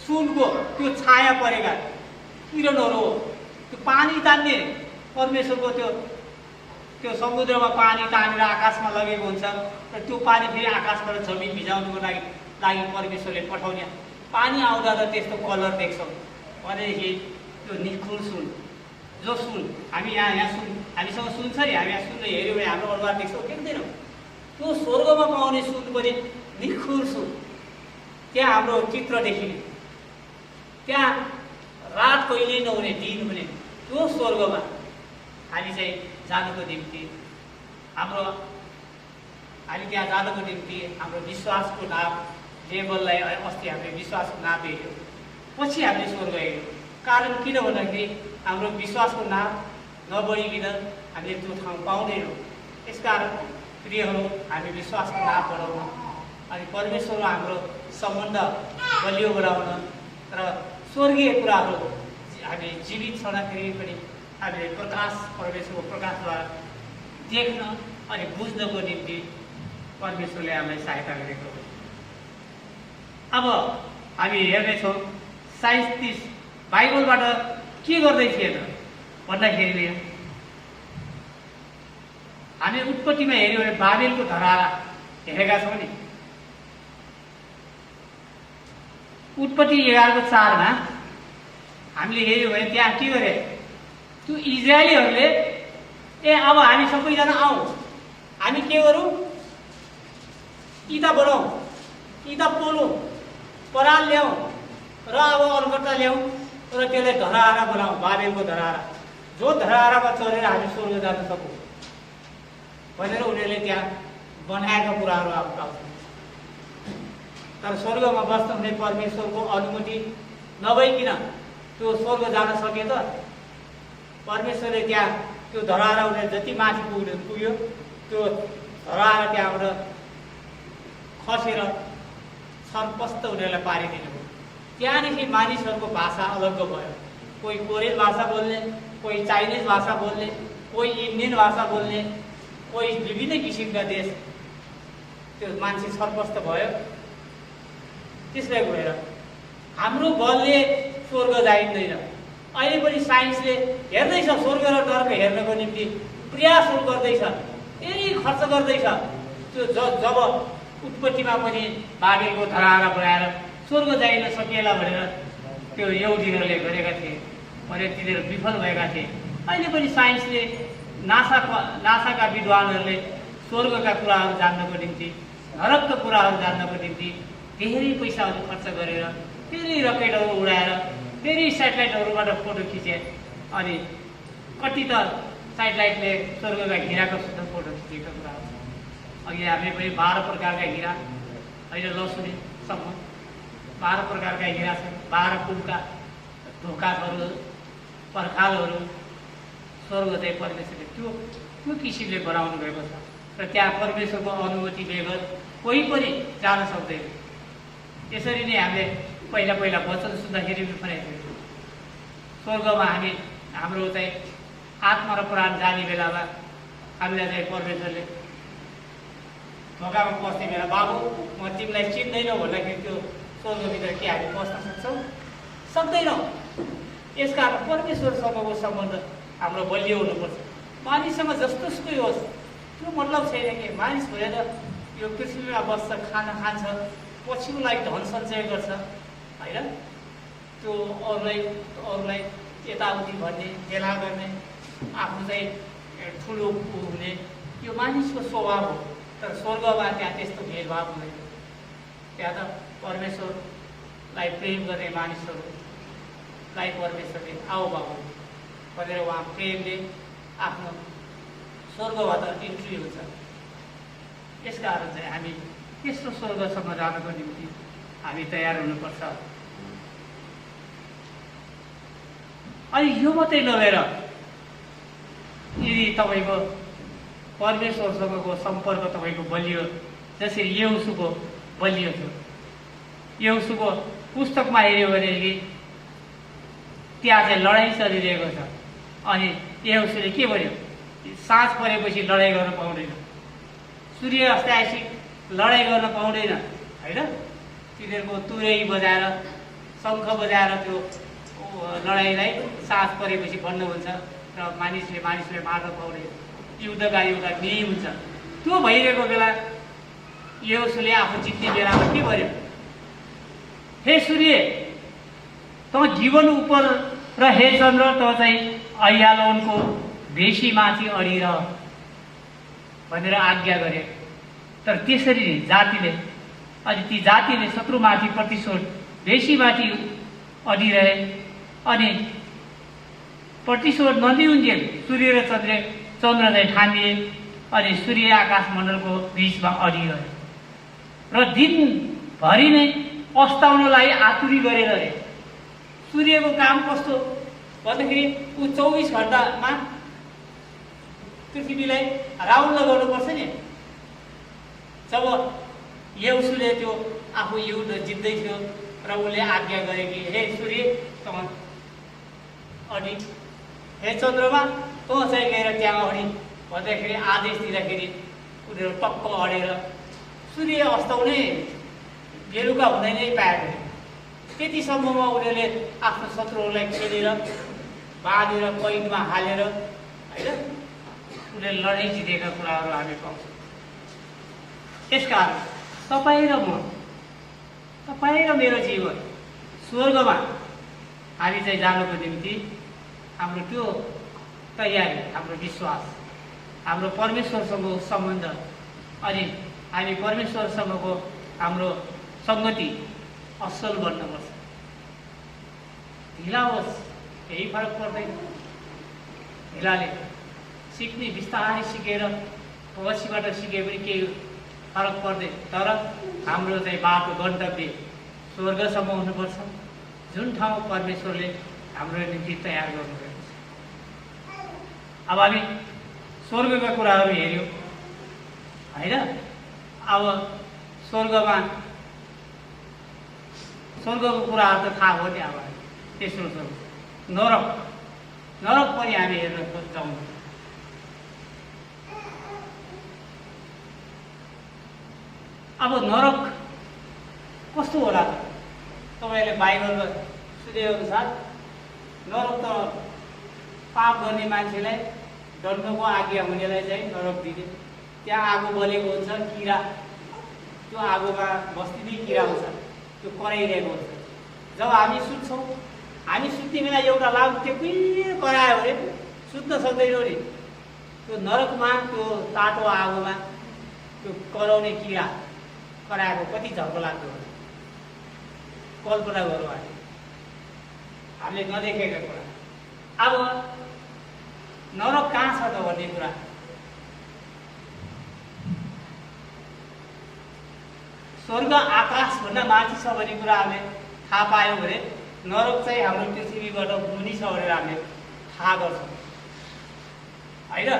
सुनको त्यो छाया परेका किरणहरू हो। त्यो पानी तान्ने परमेश्वरको त्यो समुद्रमा पानी तानेर आकाशमा लगेको हुन्छ र त्यो पानी फेरि आकाशबाट जमिन भिजाउनुको लागि परमेश्वरले पठाउने पानी आउँदा त त्यस्तो कलर देख्छौँ भनेदेखि त्यो निखुर सुन जो सुन हामी यहाँ सुन हामीसँग सुन छ नि, हामी यहाँ सुन हेऱ्यौँ भने हाम्रो अनुहार देख्छौँ देख्दैनौँ। त्यो स्वर्गमा पाउने सुन पनि निखुर सुन। त्यहाँ हाम्रो चित्र देखिने, त्यहाँ रात कहिले नहुने, दिन हुने त्यो स्वर्गमा हामी चाहिँ जानुको निम्ति हामी त्यहाँ जानुको निम्ति हाम्रो विश्वासको नाम लेबललाई अस्ति हामीले विश्वासको नाम हेऱ्यौँ, पछि हामीले स्वर्ग हेऱ्यौँ। कारण किन भन्दाखेरि हाम्रो विश्वासको नाम नबढिकन हामीले त्यो ठाउँ पाउँदैनौँ। यसकारण प्रियहरू हामी विश्वासको नाम बढाउन अनि परमेश्वरमा हाम्रो सम्बन्ध बलियो बनाउन र स्वर्गीय कुराहरू हामी जीवित छँदाखेरि पनि हामीले प्रकाश परमेश्वरको प्रकाशद्वारा देख्न अनि बुझ्नको निम्ति परमेश्वरले हामीलाई सहायता गरेको हो। अब हामी हेर्नेछौँ 37 बाइबलबाट के गर्दै थिएन भन्दाखेरि हामी उत्पत्तिमा हेऱ्यौँ भने बाबेलको धरारा हेरेका छौँ नि। उत्पत्ति 11:4 हामीले हेऱ्यौँ भने त्यहाँ के गरे त्यो इजरायलीहरूले अब हामी सबैजना आउँ, हामी के गरौँ, इँटा बनाऊँ, इँटा पोलौँ, पराल ल्याउँ र अब अलकट्टा ल्याउँ र त्यसलाई धराहारा बनाऊँ, बाबेलको धराहारा, जो धराहारामा चढेर हामी स्वर्ग जान सकौँ भनेर उनीहरूले त्यहाँ बनाएका कुराहरू आउँछ। तर स्वर्गमा बस्न हुने परमेश्वरको अनुमति नभइकन त्यो स्वर्ग जान सके त? परमेश्वरले त्यहाँ त्यो धराहारा उनीहरू जति माथि पुग्यो त्यो धराहारा त्यहाँबाट खसेर सर्पस्त उनीहरूलाई पारिदिनु भयो। त्यहाँदेखि मानिसहरूको भाषा अलग भयो। कोही कोरियन भाषा बोल्ने, कोही चाइनिज भाषा बोल्ने, कोही इन्डियन भाषा बोल्ने, कोही विभिन्न किसिमका देश त्यो मान्छे सर्पस्त भयो। त्यसलाई गएर हाम्रो बलले स्वर्ग जाइँदैन। अहिले पनि साइन्सले हेर्दैछ, स्वर्ग र नरक हेर्नको निम्ति प्रयासहरू गर्दैछ, धेरै खर्च गर्दैछ। त्यो जब उत्पत्तिमा पनि बाबेलको धराहारा बनाएर स्वर्ग जाइन सकिएला भनेर त्यो यहुदीहरूले गरेका थिए भने तिनीहरू विफल भएका थिए। अहिले पनि साइन्सले नासाका विद्वानहरूले स्वर्गका कुराहरू जान्नको निम्ति, नरकका कुराहरू जान्नको निम्ति धेरै पैसाहरू खर्च गरेर धेरै रकेटहरू उडाएर धेरै सेटेलाइटहरूबाट फोटो खिचे। अनि कति त सेटेलाइटले स्वर्गका हिराको सुद्ध फोटो खिचेको कुराहरू छ। अघि हामीले पनि 12 प्रकारका हिरा, अहिले लसुनीसम्म 12 प्रकारका हिरा छन्। 12 कुलका ढोकाहरू, पर्खालहरू स्वर्ग चाहिँ परमेश्वरले त्यो किसिमले बनाउनु भएको छ र त्यहाँ परमेश्वरको अनुमति बेगर कोही पनि जान सक्दैन। यसरी नै हामीले पहिला वचन सुन्दाखेरि पनि स्वर्गमा हाम्रो चाहिँ आत्मा र प्राण जाने बेलामा हामीलाई चाहिँ परमेश्वरले ढोकामा पस्ने बेला बाबु म तिमीलाई चिन्दैनौ भन्दाखेरि त्यो स्वर्गभित्र के हामी पस्न सक्छौँ? सक्दैनौँ। यसकारण परमेश्वरसँगको सम्बन्ध हाम्रो बलियो हुनुपर्छ। मानिससँग जस्तोसुकै होस् त्यो मतलब छैन कि मानिस भएर यो पृथ्वीमा बस्छ, खाना खान्छ, पछिको लागि धन सञ्चय गर्छ, होइन? त्यो अरूलाई यताउति भन्ने हेला गर्ने आफ्नो चाहिँ ठुलो हुने यो मानिसको स्वभाव हो। तर स्वर्गमा त्यहाँ त्यस्तो भेदभाव हुँदैन। त्यहाँ त परमेश्वरलाई प्रेम गर्ने मानिसहरूलाई परमेश्वरले आओ बाबु भनेर उहाँ प्रेमले आफ्नो स्वर्गबाट इन्ट्री हुन्छ। यसकारण चाहिँ हामी त्यस्तो स्वर्गसम्म जानको निम्ति हामी तयार हुनुपर्छ। अनि यो मात्रै नभएर यदि तपाईँको परमेश्वरसँगको सम्पर्क तपाईँको बलियो, जसरी यहोशूको बलियो थियो। यहोशूको पुस्तकमा हेऱ्यो भनेदेखि त्यहाँ चाहिँ लडाइँ चलिरहेको छ। अनि यहोशूले के भन्यो, साँझ परेपछि लडाइँ गर्न पाउँदैन, सूर्य अस्ताएपछि लडाइँ गर्न पाउँदैन होइन। तिनीहरूको तुरै बजाएर शङ्ख बजाएर त्यो लडाइँलाई साँझ परेपछि बन्द हुन्छ र मानिसले मार्न पाउँदैन। युद्धका एउटा नियम हुन्छ। त्यो भइरहेको बेला यहोशूले आफू जित्ने बेलामा के गर्यो, हे सूर्य त जीवन उप र हे चन्द्र त चाहिँ अय्यालोनको भेषीमाथि अडिरह भनेर आज्ञा गरे। तर त्यसरी जातिले अनि ती जातिले शत्रुमाथि प्रतिशोध भेषीमाथि अडिरहे। अनि प्रतिशोध नदिउन्जेल सूर्य र चन्द्र चाहिँ ठानिए। अनि सूर्य आकाश मण्डलको बिचमा अडिरहे र दिनभरि नै अस्ताउनलाई आतुरी गरेर रहे। सूर्यको काम कस्तो भन्दाखेरि ऊ 24 घण्टामा पृथ्वीलाई राउन्ड लगाउनुपर्छ नि। जब यहोशूले त्यो आफू युद्ध जित्दै थियो र उसले आज्ञा गरे कि हे सूर्य तँ अडी, हे चन्द्रमा तँ चाहिँ गएर त्यहाँ अडी भन्दाखेरि आदेश दिँदाखेरि उनीहरू टक्क अडेर सूर्य अस्ताउनै बेलुका हुँदै नै पाएको थियो। त्यतिसम्ममा उनीहरूले आफ्नो शत्रुहरूलाई खेलेर बाँधेर कैदमा हालेर होइन उनीहरूले लडाइँ जितेका कुराहरू हामी पाउँछौँ। त्यसकारण तपाईँ र मेरो जीवन स्वर्गमा हामी चाहिँ जानको निम्ति हाम्रो त्यो तयारी, हाम्रो विश्वास, हाम्रो परमेश्वरसँगको सम्बन्ध अनि हामी परमेश्वरसँगको हाम्रो सङ्गति असल बन्नुपर्छ। ढिला होस् केही फरक पर्दैन। ढिलाले सिक्ने बिस्तारै सिकेर पछिबाट सिके पनि केही फरक पर्दैन। तर हाम्रो चाहिँ बाटो गन्तव्य स्वर्गसम्म हुनुपर्छ, जुन ठाउँ परमेश्वरले हाम्रो निम्ति तयार गर्नुभएको छ। अब हामी स्वर्गका कुराहरू हेऱ्यौँ होइन। अब स्वर्गको कुराहरू त थाहा हो नि। अब तेस्रो स्वर्ग नरक पनि हामी हेर्न जाउँ। अब नरक कस्तो होला त? तपाईँले बाइबलमा सुने अनुसार नरक त पाप गर्ने मान्छेलाई दण्डको आज्ञा हुनेलाई चाहिँ नरक दिने। त्यहाँ आगो बलेको हुन्छ, किरा त्यो आगोमा बस्ती किरा हुन्छ, त्यो कराइरहेको हुन्छ। जब हामी सुत्छौँ, हामी सुत्ने बेला एउटा लाभ त्यो कुहिर करायो भने सुत्न सक्दैनौँ नि। त्यो नरकमा त्यो तातो आगोमा त्यो कराउने किरा कराएको कति झर्को लाग्दो हुन्छ। कल्पना गरौँ हामीले नदेखेका कुरा। अब नरक कहाँ छ त भन्ने कुरा स्वर्ग आकाशभन्दा माथि छ भन्ने कुरा हामीले थाहा पायौँ भने नरक चाहिँ हाम्रो पृथ्वीबाट मुनि छ भनेर हामीले थाहा गर्छौँ होइन।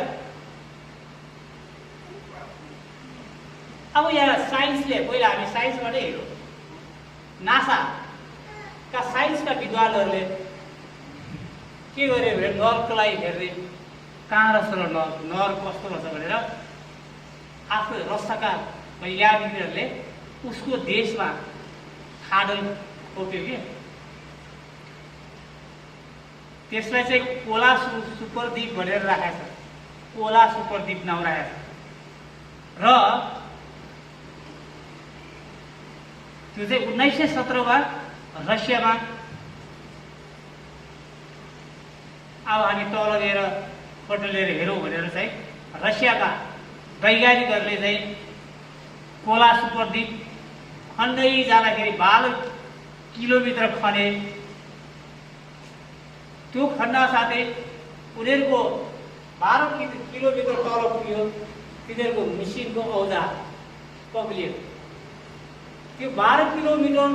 अब यहाँ साइन्सले पहिला हामी साइन्सबाटै हेरौँ। नासाका साइन्सका विद्वानहरूले के गर्यो भने नर्कलाई हेर्ने कहाँ रहेछ र नर्क कस्तो रहेछ भनेर आफ्नो रसाका वैज्ञानिकहरूले उसको देशमा खाडल खोप्यो कि त्यसलाई चाहिँ कोला सुपरद्वीप भनेर राखेको छ। कोला सुपरद्वीप नाउँ राखेको छ र त्यो चाहिँ 1917 मा रसियामा अब हामी तल गएर फोटो लिएर हेरौँ भनेर चाहिँ रसियाका वैज्ञानिकहरूले चाहिँ कोला सुपरद्वीप खन्दै जाँदाखेरि 12 किलोमिटर खने। त्यो खन्न साथै उनीहरूको 12 किलोमिटर तल पुग्यो तिनीहरूको मिसिनको औजार पग्लियो। त्यो 12 किलोमिटर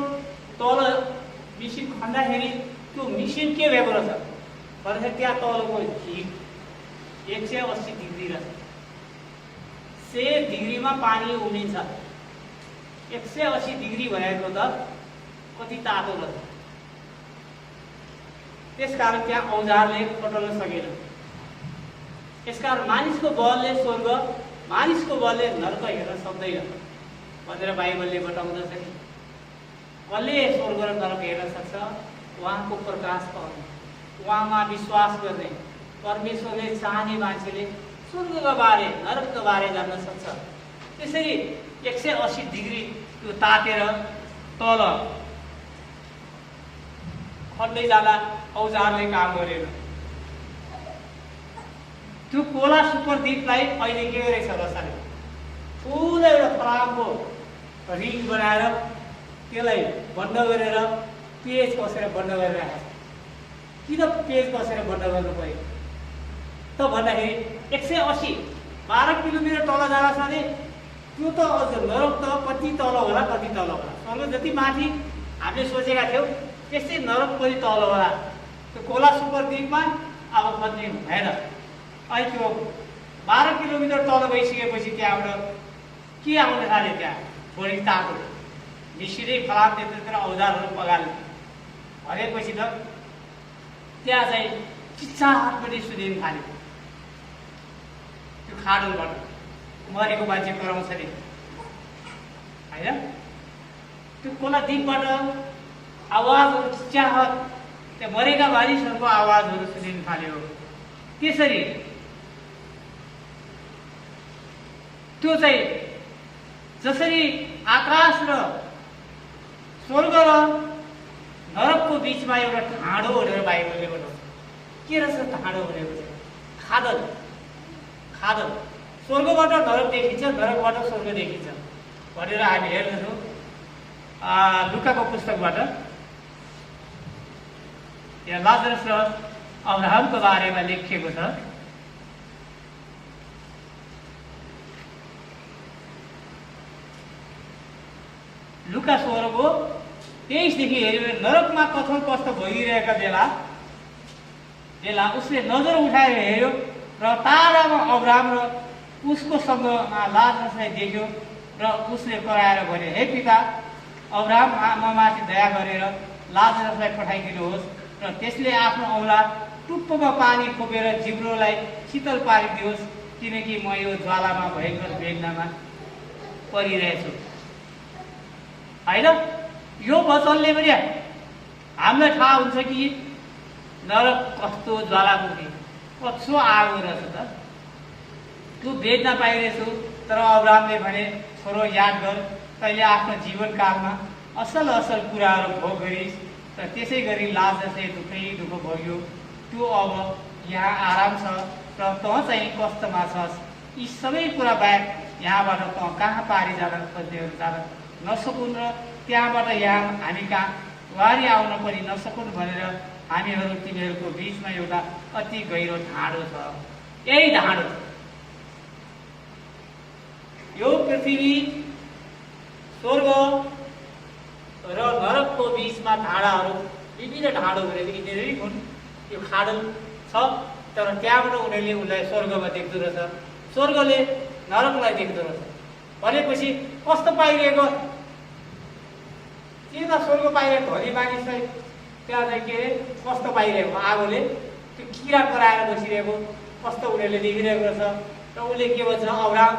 तल मिसिन खन्दाखेरि त्यो मिसिन के भएको रहेछ भनेपछि त्यहाँ तलको हिट 180 डिग्री रहेछ। 100 डिग्रीमा पानी उम्लिन्छ। 180 डिग्री भनेको त कति तातो रहेछ। त्यसकारण त्यहाँ औजारले पटाउन सकेन। यसकारण मानिसको बलले स्वर्ग, मानिसको बलले नरक हेर्न सक्दैन भनेर बाइबलले बताउँदछ नि। कसले स्वर्ग र नरक हेर्न सक्छ? उहाँको प्रकाश पाउने, उहाँमा विश्वास गर्ने, परमेश्वरले चाहने मान्छेले स्वर्गको बारे नरकको बारे जान्न सक्छ। त्यसरी 180 डिग्री त्यो तातेर तल खन्दै जाँदा औजारले काम गरेन। त्यो कोला सुपरद्वीपलाई अहिले के गरेछ रसाले ठुलो एउटा फलामको रिङ बनाएर त्यसलाई बन्द गरेर पेज कसेर बन्द गरेर राखेको छ। किन पेज कसेर बन्द गर्नु पर्यो त भन्दाखेरि 180 12 किलोमिटर तल जाँदा साथै त्यो त अझ नरक त कति तल होला कति तल होला। स्वर्ग जति माथि हामीले सोचेका थियौँ त्यस्तै नरक पनि तल होला। त्यो कोला सुपरद्वीपमा अब कति भएन। अहिले त्यो 12 किलोमिटर तल गइसकेपछि त्यहाँबाट के आउन थाल्यो? त्यहाँ बढी तातो मिसिनै फलाम त्यतातिर औजारहरू पगाल्यो भनेपछि त त्यहाँ चाहिँ चिच्चाहट पनि सुनिन थाल्यो। त्यो खाडलबाट मरेको मान्छे कराउँछ नि होइन। त्यो कोला द्वीपबाट आवाजहरू चिच्चाहट त्यहाँ मरेका मानिसहरूको आवाजहरू सुनिन थाल्यो। त्यसरी त्यो चाहिँ जसरी आकाश र स्वर्ग र नरकको बिचमा एउटा ढाँडो भनेर बाइबलले बताउँछ। के रहेछ ढाँडो भनेको चाहिँ? खादल। खादल स्वर्गबाट नरक देखिन्छ, नरकबाट स्वर्ग देखिन्छ भनेर हामी हेर्दछौँ लुकाको पुस्तकबाट। यहाँ लाजरस र अब्राहमको बारेमा लेखिएको छ। लुका 16को 23 देखि हेऱ्यो। नरकमा कथन कस्तो भइरहेका बेला उसले नजर उठाएर हेऱ्यो र तारामा अब्राहम र उसको सँगमा लाजरसलाई देख्यो र उसले कराएर भने, हे पिता अब्राहम ममाथि दया गरेर लाजरसलाई पठाइदिनुहोस् र त्यसले आफ्नो औँला टुप्पोमा पानी खोपेर जिब्रोलाई शीतल पारिदियोस् किनकि म यो ज्वालामा भयङ्कर वेदनामा परिरहेछु। होइन, यो वचनले पनि हामीलाई थाहा हुन्छ कि नरक कस्तो ज्वालामुखी कस्तो आगो रहेछ त। तँ वेदना पाइरहेछु तर अब्राहमले भने, छोरो याद गर तैँले आफ्नो जीवनकालमा असल असल कुराहरू भोग गरिस् र त्यसै गरी लाजरसले दुःख भोग्यो। त्यो अब यहाँ आराम छ र तँ चाहिँ कष्टमा छस्। यी सबै कुरा बाहेक यहाँबाट तँ कहाँ पारी जान खोज्नेहरू जान नसकुन् र त्यहाँबाट यहाँ हामी कहाँ वारी आउन पनि नसकुन् भनेर हामीहरू तिमीहरूको बिचमा एउटा अति गहिरो ढाँडो छ। यही ढाँडो यो पृथ्वी स्वर्ग र नरकको बिचमा ढाँडाहरू विभिन्न ढाँडो भनेर यिनीहरू हुन्। यो खाडल छ तर त्यहाँबाट उनीहरूले उसलाई स्वर्गमा देख्दो रहेछ, स्वर्गले नरकलाई देख्दो रहेछ। भनेपछि कस्तो पाइरहेको के त स्वर्ग पाइरहेको धनी मानिसलाई त्यहाँ चाहिँ के अरे कस्तो पाइरहेको आगोले त्यो किरा कराएर बसिरहेको कस्तो उनीहरूले देखिरहेको रहेछ। र उसले के भन्छ, अब्राहम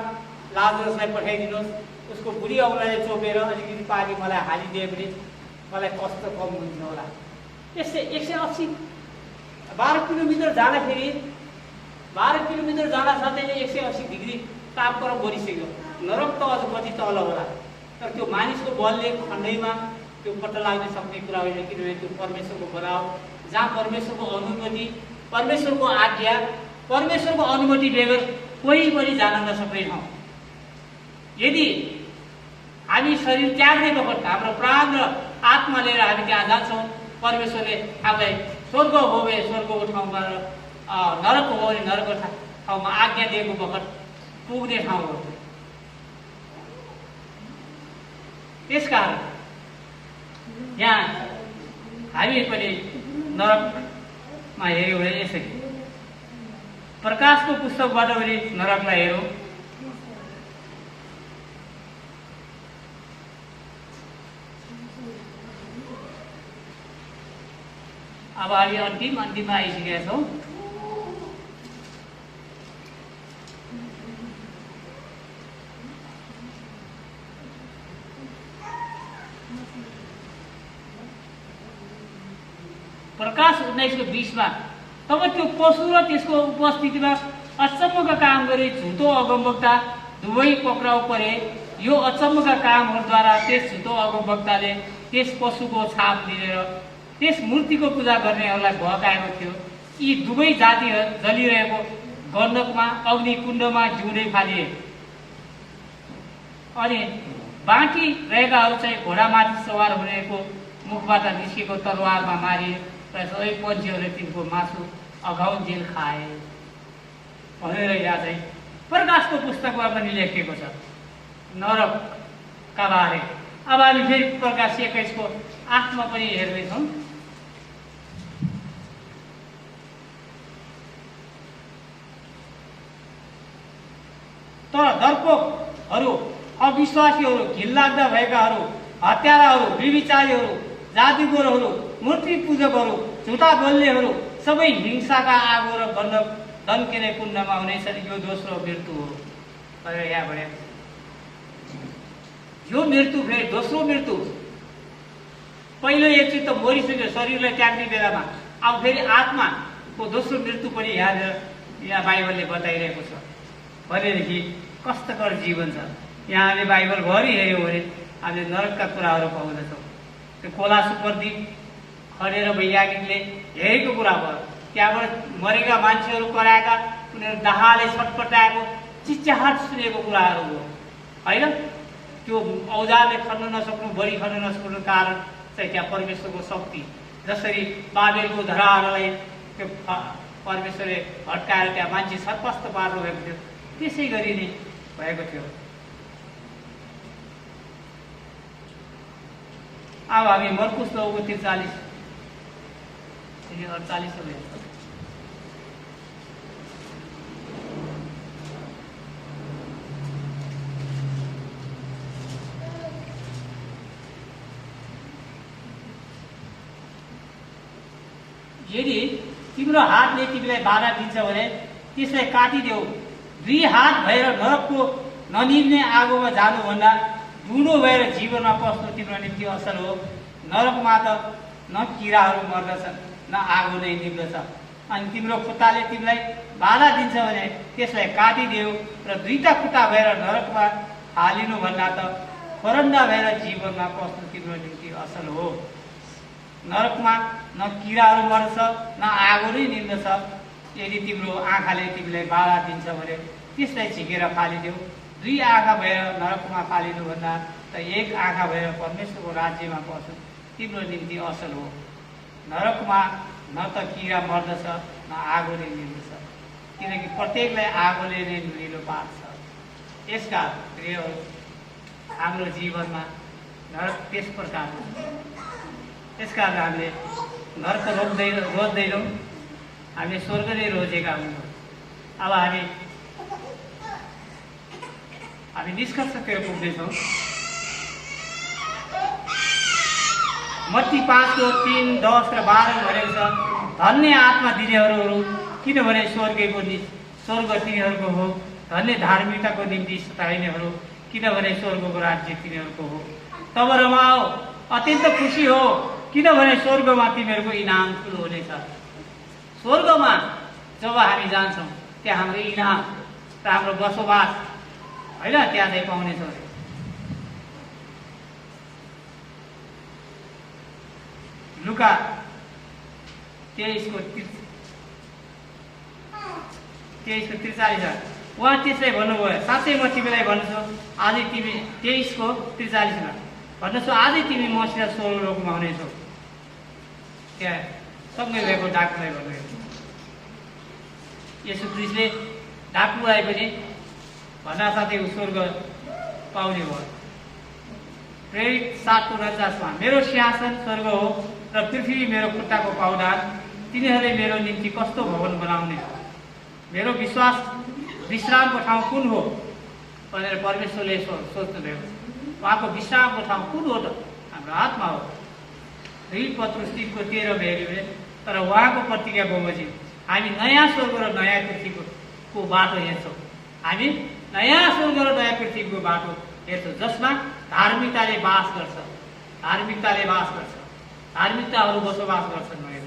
लाजरसलाई पठाइदिनुहोस्, उसको बुढी औँलाले चोपेर अलिकति पानी मलाई हालिदिए भने मलाई कष्ट कम हुन्छ होला। यस्तै 180 12 किलोमिटर जाँदाखेरि 12 किलोमिटर जाँदा साथै 180 डिग्री तापक्रम बढिसक्यो। नरक त अझ कति तल होला। तर त्यो मानिसको बलले खण्डैमा त्यो पत्ता लाग्न सक्ने कुरा होइन, किनभने त्यो परमेश्वरको बनाओ जहाँ परमेश्वरको अनुमति परमेश्वरको आज्ञा, परमेश्वरको अनुमति बेगर कोही पनि जान नसक्दैनौँ। यदि हामी शरीर त्याग्ने बखत हाम्रो प्राण र आत्मा लिएर हामी त्यहाँ जान्छौँ, परमेश्वरले हामीलाई स्वर्ग हो भने स्वर्गको ठाउँमा र नरक हो भने नरकको ठाउँमा आज्ञा दिएको बखत पुग्ने ठाउँ हो। त्यसकारण यहाँ हामी पनि नरकमा हेऱ्यौँ भने यसरी प्रकाशको पुस्तकबाट पनि नरकलाई हेरौँ। अब हामी अन्तिममा आइसकेका छौँ। प्रकाश 19:20 तब त्यो पशु र त्यसको उपस्थितिमा अचम्मका काम गरे झुटो अगमवक्ता दुवै पक्राउ परे। यो अचम्मका कामहरूद्वारा त्यस झुटो अगमवक्ताले त्यस पशुको छाप लिएर त्यस मूर्तिको पूजा गर्नेहरूलाई भड्काएको थियो। यी दुवै जातिहरू जलिरहेको गण्डकमा अग्निकुण्डमा जिउँदै फालिए। अनि बाँकी रहेकाहरू चाहिँ घोडामाथि सवार हुनेको मुखबाट निस्केको तरवारमा मारिए र सबै पन्छीहरूले तिनको मासु अघाउन्जेल खाए भनेर यहाँ चाहिँ प्रकाशको पुस्तकमा पनि लेखिएको छ नरकका बारे। अब हामी फेरि प्रकाश 21:8 पनि हेर्दैछौँ। तर डरपोकहरू, अविश्वासीहरू, घिनलाग्दा भएकाहरू, हत्याराहरू, व्यभिचारीहरू, जादुगरहरू, मूर्ति पूजकहरू, झुटा बोल्नेहरू सबै हिंसाका आगो र गण्डक दन्किने कुण्डमा हुनेछन्। यो दोस्रो मृत्यु हो भनेर यहाँ भनेको छ। यो मृत्यु फेरि दोस्रो मृत्यु। पहिलो एकचोटि त मरिसक्यो शरीरलाई त्याग्ने बेलामा, अब फेरि आत्माको दोस्रो मृत्यु पनि यहाँ बाइबलले बताइरहेको छ। भनेदेखि कष्टकर जीवन छ। यहाँ हामीले बाइबलभरि हेऱ्यौँ भने हामीले नरकका कुराहरू पाउँदछौँ। त्यो खोला सुपरदीप खनेर वैज्ञानिकले हेरेको कुरा भयो। त्यहाँबाट मरेका मान्छेहरू कराएका, उनीहरू दाहाले छटपटाएको चिच्याहाट सुनेको कुराहरू हो होइन। त्यो औजारले खन्न नसक्नु, बढी खन्न नसक्नु कारण चाहिँ त्यहाँ परमेश्वरको शक्ति, जसरी बाबेलको धराहरूलाई त्यो परमेश्वरले भट्काएर त्यहाँ मान्छे छटपस्ट पार्नु भएको थियो, त्यसै गरी नै भएको थियो। अब हामी मर्कुस 9:43 48 यदि तिम्रो हातले तिमीलाई बाधा दिन्छ भने त्यसलाई काटिदेऊ। 2 हात भएर नरकको ननिल्ने आगोमा जानुभन्दा बुढो भएर जीवनमा पस्नु तिम्रो निम्ति असल हो। नरकमा त न किराहरू मर्दछन् न आगो नै निप्दछ। अनि तिम्रो खुट्टाले तिमीलाई बाधा दिन्छ भने त्यसलाई काटिदेऊ र 2टा खुट्टा भएर नरकमा हालिनुभन्दा त खरन्दा भएर जीवनमा पस्नु तिम्रो निम्ति असल हो। नरकमा न किराहरू मर्छ न आगो नै निप्दछ। यदि तिम्रो आँखाले तिमीलाई बाधा दिन्छ भने त्यसलाई झिकेर फालिदेऊ। 2 आँखा भएर नरकमा फालिनुभन्दा त 1 आँखा भएर परमेश्वरको राज्यमा पस्नु तिम्रो निम्ति असल हो। नरकमा न त किरा मर्दछ न आगो नै निल्दछ, किनकि प्रत्येकलाई आगोले नै नुनिलो पार्छ। यसका प्रियहरू, हाम्रो जीवनमा नरक त्यस प्रकार हो। त्यसकारण हामीले नरक रोज्दैनौँ, हामीले स्वर्ग नै रोजेका हुन्छौँ। अब हामी निष्कर्षतिर पुग्दैछौँ। मत्ती 5:3, 10 र 12 भनेको छ, धन्य आत्मा दिनेहरू किनभने स्वर्ग तिनीहरूको हो। धन्य धार्मिकताको निम्ति सताइनेहरू किनभने स्वर्गको राज्य तिनीहरूको हो। तब रमाओ, अत्यन्त खुसी हो, किनभने स्वर्गमा तिमीहरूको इनाम ठुलो हुनेछ। स्वर्गमा जब हामी जान्छौँ त्यहाँ हाम्रो इनाम र हाम्रो बसोबास होइन त्यहाँ चाहिँ पाउनेछौँ। लुका 23:33 23:43 उहाँ त्यसलाई भन्नुभयो, साँच्चै म तिमीलाई भन्छु आजै तिमी 23:43 भन्नुहोस् आजै तिमी मसित स्वर्गलोकमा आउनेछौ। त्यहाँ सँगै गएको डाकुलाई भन्नुभयो। येशू ख्रीष्टले डाकुलाई पनि भन्दा साथै स्वर्ग पाउने भयो। प्रेरित 7:49 मेरो सिंहासन स्वर्ग हो र पृथ्वी मेरो खुट्टाको पाउडार, तिनीहरूले मेरो निम्ति कस्तो भवन बनाउने, मेरो विश्वास विश्रामको ठाउँ कुन हो भनेर परमेश्वरले सोच्नुभयो। उहाँको विश्रामको ठाउँ कुन हो त? हाम्रो आत्मा हो। 2 पत्रुस 3:13 हेऱ्यो तर उहाँको प्रतिज्ञा बमोजिम हामी नयाँ स्वर्ग र नयाँ पृथ्वीको बाटो हेर्छौँ। हामी नयाँ स्वर्ग र नयाँ पृथ्वीको बाटो हेर्छौँ जसमा धार्मिकताले बास गर्छ, धार्मिकताले बास गर्छ, धार्मिकताहरू बसोबास गर्छन् भनेर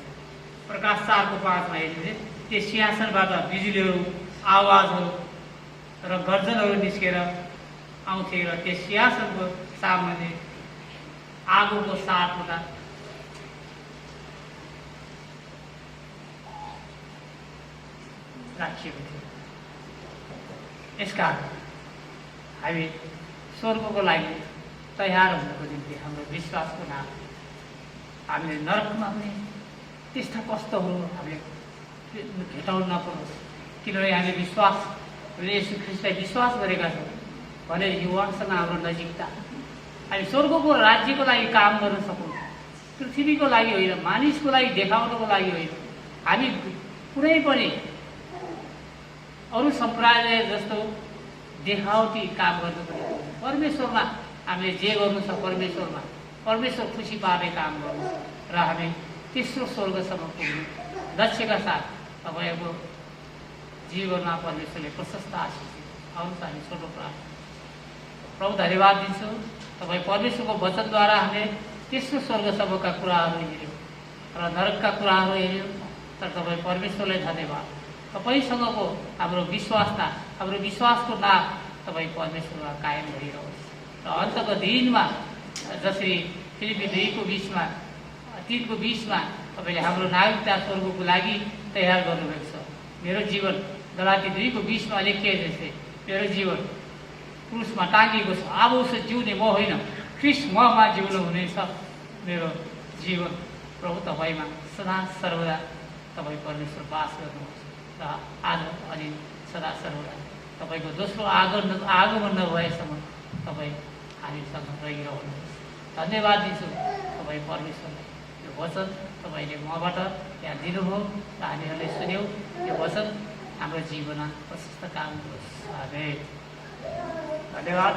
प्रकाश 4:5 हेर्नु। त्यो सिंहासनबाट बिजुलीहरू, आवाजहरू र गर्जनहरू निस्केर आउँथे र त्यो सिंहासनको सामुन्ने आगोको 7वटा राखिएको थियो। यसकारण हामी स्वर्गको लागि तयार हुनको निम्ति हाम्रो विश्वासको नाम हामीले नरकमा पनि त्यस्ता कष्टहरू हामीले भेटाउन नपरोस्, किनभने हामीले विश्वास येशू ख्रीष्टलाई विश्वास गरेका छौँ भने युवासँग हाम्रो नजिकता हामी स्वर्गको राज्यको लागि काम गर्न सकौँ, पृथ्वीको लागि होइन, मानिसको लागि देखाउनको लागि होइन। हामी कुनै पनि अरू सम्प्रदाय जस्तो देखावटी काम गर्नुको निम्ति परमेश्वरमा हामीले जे गर्नु छ परमेश्वर खुसी पार्ने काम गर्नु र हामी तेस्रो स्वर्गसम्म पुग्नु लक्ष्यका साथ तपाईँको जीवनमा परमेश्वरले प्रशस्त आशिष आउँछ। हामी छोटो प्रार्थना। प्रभु धन्यवाद दिन्छु, तपाईँ परमेश्वरको वचनद्वारा हामीले तेस्रो स्वर्गसम्मका कुराहरू हेऱ्यौँ र नरकका कुराहरू हेऱ्यौँ। तर तपाईँ परमेश्वरलाई धन्यवाद, तपाईँसँगको हाम्रो विश्वासता, हाम्रो विश्वासको नाम तपाईँ परमेश्वरमा कायम गरिरहोस् र अन्तको दिनमा जसरी फिलिपी 2:20 तपाईँले हाम्रो नागरिकता स्वर्गको लागि तयार गर्नुभएको छ। मेरो जीवन गलाती 2:20 लेखिए जस्तै मेरो जीवन क्रुसमा टाँगिएको छ। अब उसो जिउने म होइन, ख्रीष्ट ममा जिउनु हुनेछ। मेरो जीवन प्रभु तपाईँमा सदा सर्वदा तपाईँ परमेश्वर बास गर्नुहोस् र आज अनि सदा सर्वदा तपाईँको दोस्रो आगमन नभएसम्म तपाईँ हामीसँग रहिरहनुहोस्। धन्यवाद दिन्छु तपाईँ परमेश्वरलाई। यो वचन तपाईँले मबाट यहाँ दिनुभयो र हामीहरूले सुन्यौँ। यो वचन हाम्रो जीवनमा प्रशस्त काम गरोस्। धन्यवाद।